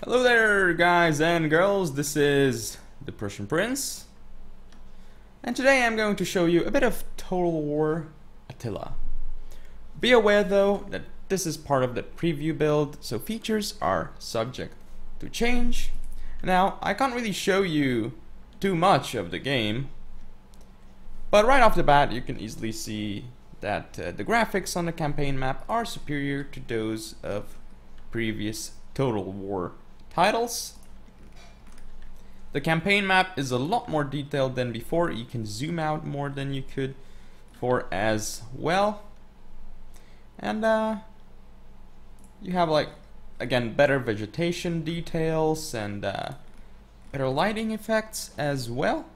Hello there, guys and girls. This is the Prussian Prince, and today I'm going to show you a bit of Total War Attila. Be aware though that this is part of the preview build, so features are subject to change. Now, I can't really show you too much of the game, but right off the bat you can easily see that the graphics on the campaign map are superior to those of previous Total War titles. The campaign map is a lot more detailed than before. You can zoom out more than you could before as well. And you have, like, again, better vegetation details and better lighting effects as well,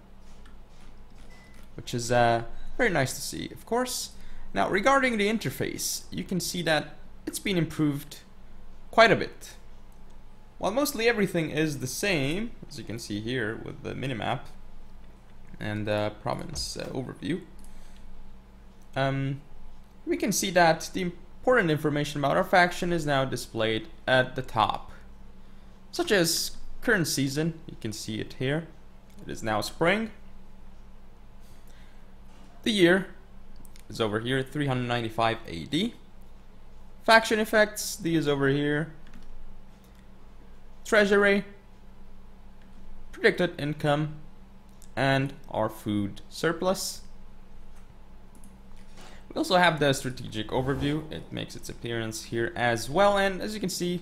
which is very nice to see, of course. Now, regarding the interface, you can see that it's been improved quite a bit. While mostly everything is the same, as you can see here with the minimap and province overview, we can see that the important information about our faction is now displayed at the top, such as current season. You can see it here. It is now spring. The year is over here, 395 AD. Faction effects, these over here. Treasury, predicted income, and our food surplus. We also have the strategic overview. It makes its appearance here as well, and as you can see,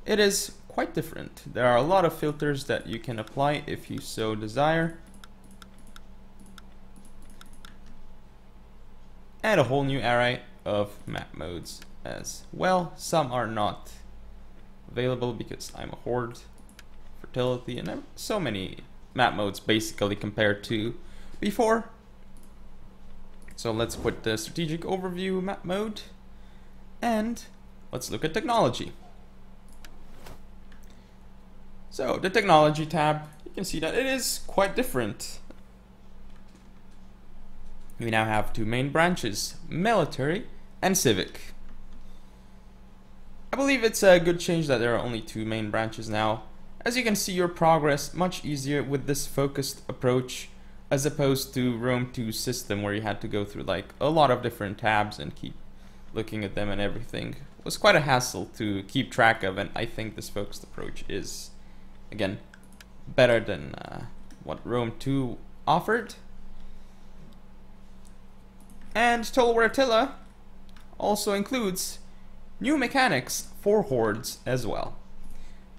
it is quite different. There are a lot of filters that you can apply if you so desire, and a whole new array of map modes as well. Some are not available because I'm a horde, fertility, and there are so many map modes basically compared to before. So let's put the strategic overview map mode and let's look at technology. So the technology tab, you can see that it is quite different. We now have two main branches, military and civic. I believe it's a good change that there are only two main branches now, as you can see your progress much easier with this focused approach as opposed to Rome 2 system, where you had to go through like a lot of different tabs and keep looking at them, and everything it was quite a hassle to keep track of. And I think this focused approach is, again, better than what Rome 2 offered. And Total War Attila also includes new mechanics for hordes as well.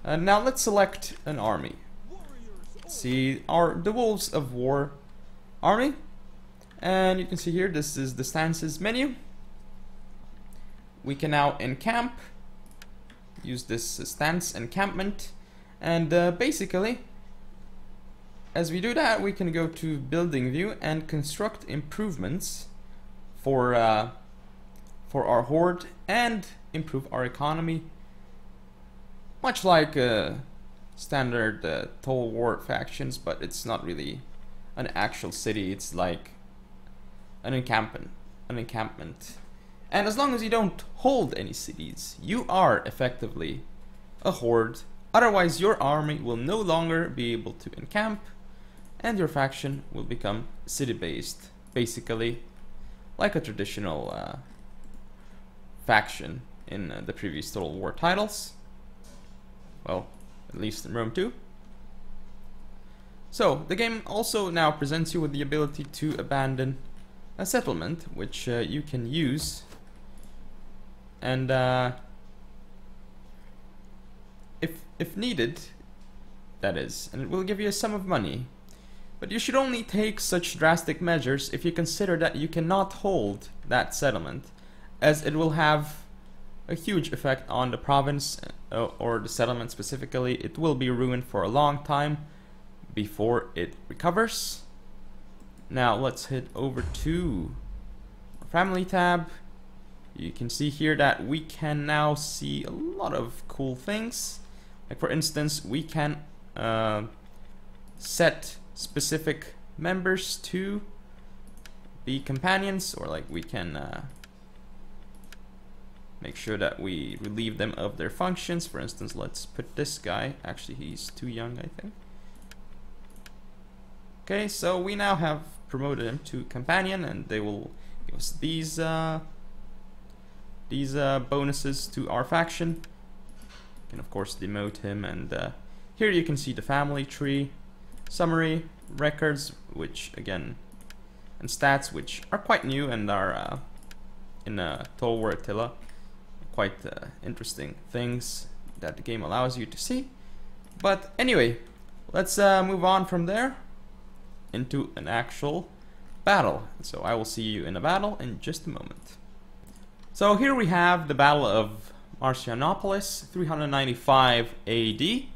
Now let's select an army. See the Wolves of War army, and you can see here this is the stances menu. We can now encamp, use this stance encampment, and basically as we do that we can go to building view and construct improvements for our horde and improve our economy, much like standard Total War factions, but it's not really an actual city. It's like an encampment. And as long as you don't hold any cities, you are effectively a horde. Otherwise, your army will no longer be able to encamp, and your faction will become city-based, basically like a traditional faction in the previous Total War titles. Well, at least in Rome 2. So, the game also now presents you with the ability to abandon a settlement, which you can use. And if needed, that is. And it will give you a sum of money. But you should only take such drastic measures if you consider that you cannot hold that settlement, as it will have a huge effect on the province or the settlement specifically. It will be ruined for a long time before it recovers. Now let's head over to our family tab. You can see here that we can now see a lot of cool things. Like, for instance, we can set specific members to be companions, or like we can make sure that we relieve them of their functions. For instance, let's put this guy. Actually, he's too young, I think. Okay, so we now have promoted him to companion, and they will give us these bonuses to our faction. You can of course demote him, and here you can see the family tree, summary, records, which again, and stats, which are quite new and are in Total War Attila, quite interesting things that the game allows you to see. But anyway, let's move on from there into an actual battle. So I will see you in a battle in just a moment. So here we have the Battle of Marcianopolis, 395 AD.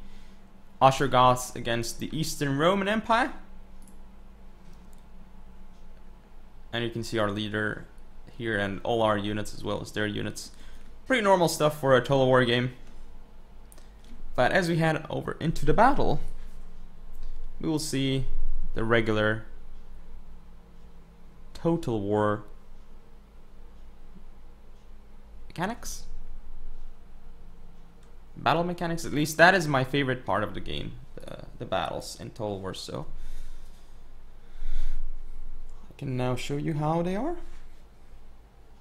Ostrogoths against the Eastern Roman Empire. And you can see our leader here and all our units as well as their units. Pretty normal stuff for a Total War game. But as we head over into the battle, we will see the regular Total War mechanics. Battle mechanics, at least that is my favorite part of the game, the battles in Total War. So I can now show you how they are.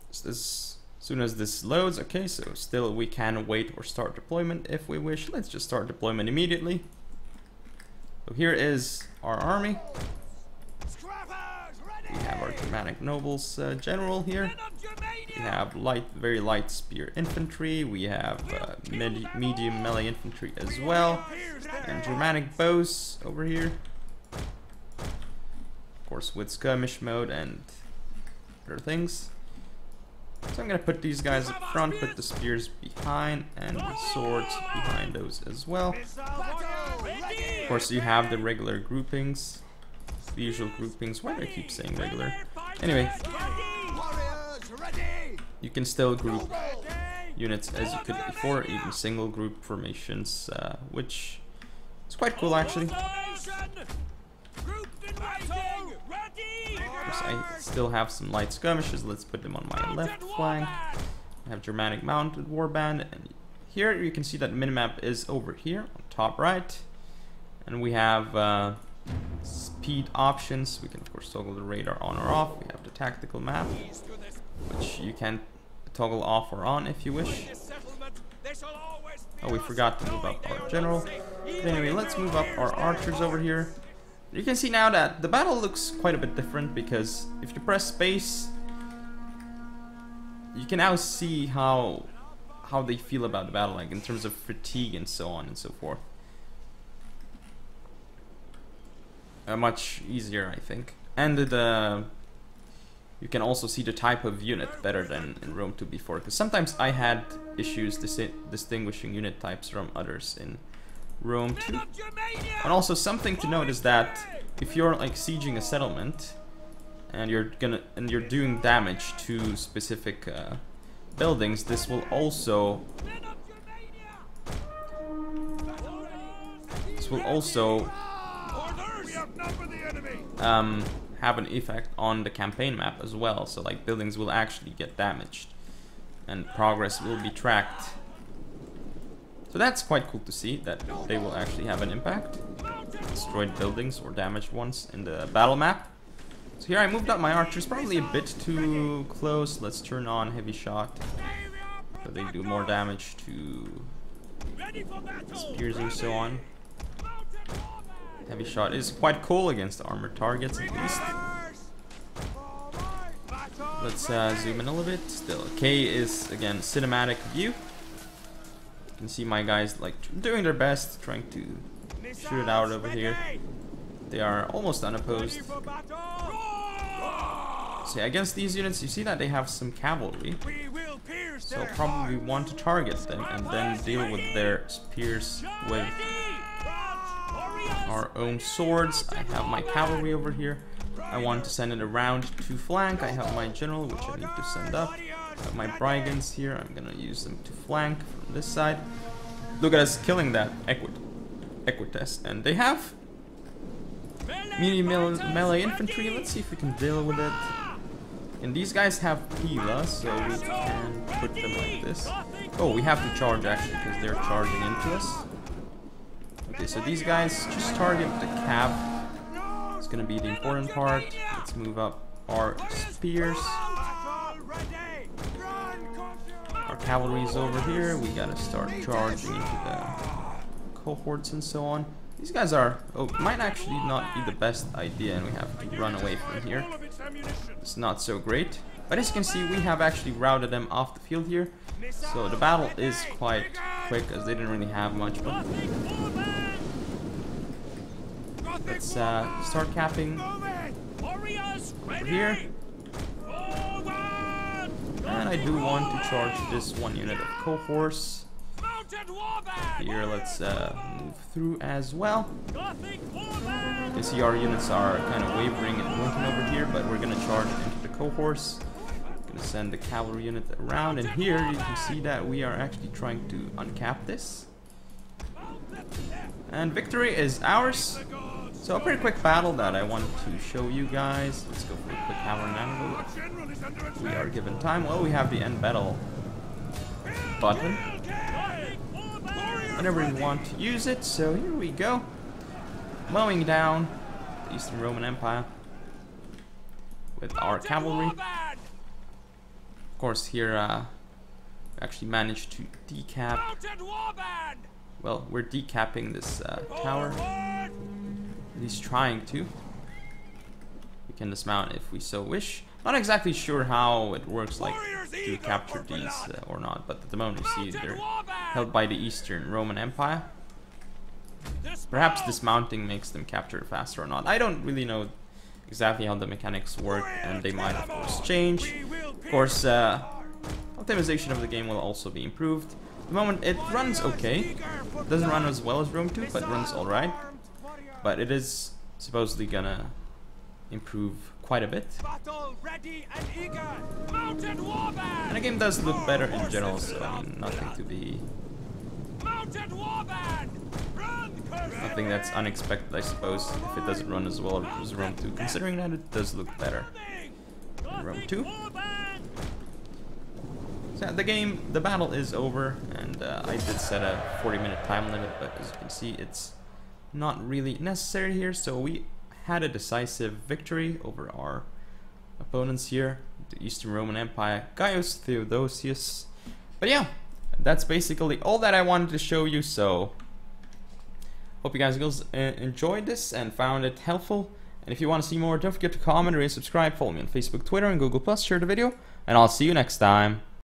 As soon as this loads, okay, so still we can wait or start deployment if we wish. Let's just start deployment immediately. So here is our army. We have our Germanic nobles general here. We have very light spear infantry. We have medium melee infantry as well, and Germanic bows over here. Of course, with skirmish mode and other things. So I'm gonna put these guys up front, put the spears behind, and the swords behind those as well. Of course, you have the regular groupings, the usual groupings. Why do I keep saying regular? Anyway, you can still group units as you could before, even single group formations, which is quite cool actually. Of course, I still have some light skirmishes. Let's put them on my left flank. I have Germanic mounted warband, and here you can see that minimap is over here on top right, and we have speed options. We can of course toggle the radar on or off. We have the tactical map, which you can toggle off or on if you wish. Oh, we forgot to move up our general. But anyway, let's move up our archers over here. You can see now that the battle looks quite a bit different, because if you press space, you can now see how they feel about the battle, like in terms of fatigue and so on and so forth. Much easier, I think. And you can also see the type of unit better than in Rome 2 before, because sometimes I had issues distinguishing unit types from others in Rome 2. And also something to note is that if you're like sieging a settlement and you're doing damage to specific buildings, this will also have an effect on the campaign map as well. So like buildings will actually get damaged and progress will be tracked. So that's quite cool to see that they will actually have an impact. Destroyed buildings or damaged ones in the battle map. So here I moved up my archers probably a bit too close. Let's turn on heavy shot so they do more damage to spears and so on. Heavy shot is quite cool against armored targets at least. Let's zoom in a little bit. Still, K is again cinematic view. You can see my guys like doing their best, trying to shoot it out over here. They are almost unopposed. So yeah, against these units, you see that they have some cavalry. So probably want to target them and then deal with their spears with our own swords. I have my cavalry over here. I want to send it around to flank. I have my general, which I need to send up. I have my brigands here. I'm gonna use them to flank from this side. Look at us killing that Equites, and they have medium melee infantry. Let's see if we can deal with it. And these guys have Attila, so we can put them like this. Oh, we have to charge actually, because they're charging into us. Okay, so these guys just target the cab. It's gonna be the important part. Let's move up our spears. Our cavalry is over here. We gotta start charging into the cohorts and so on. These guys are, might actually not be the best idea, and we have to run away from here. It's not so great. But as you can see, we have actually routed them off the field here. So the battle is quite quick, as they didn't really have much. But let's start capping over here. And I do want to charge this one unit of cohorts. Here, let's move through as well. You see our units are kind of wavering and blinking over here, but we're gonna charge into the cohorts. Gonna send the cavalry unit around, and here you can see that we are actually trying to uncap this. And victory is ours. So a pretty quick battle that I wanted to show you guys. Let's go for a quick cavalry maneuver. We are given time. Well, we have the end battle button whenever you want to use it. So here we go, mowing down the Eastern Roman Empire with our cavalry. Of course, here we actually managed to decap. Well, we're decapping this tower. At least trying to. We can dismount if we so wish. Not exactly sure how it works, like to capture these or not, but at the moment you see they're held by the Eastern Roman Empire. Perhaps dismounting makes them capture faster or not. I don't really know exactly how the mechanics work, and they might of course change. Of course, optimization of the game will also be improved. At the moment it runs okay. It doesn't run as well as Rome 2, but runs alright. But it is supposedly gonna improve quite a bit. And the game does look better in general, so I mean, nothing to be... nothing that's unexpected, I suppose, if it doesn't run as well as Rome 2, considering that it does look better in Rome 2. So the battle is over, and I did set a 40-minute time limit, but as you can see, it's not really necessary here, so we had a decisive victory over our opponents here, the Eastern Roman Empire, Gaius Theodosius. But yeah, that's basically all that I wanted to show you, so hope you guys enjoyed this and found it helpful. And if you want to see more, don't forget to comment, rate, subscribe, follow me on Facebook, Twitter, and Google+, share the video, and I'll see you next time.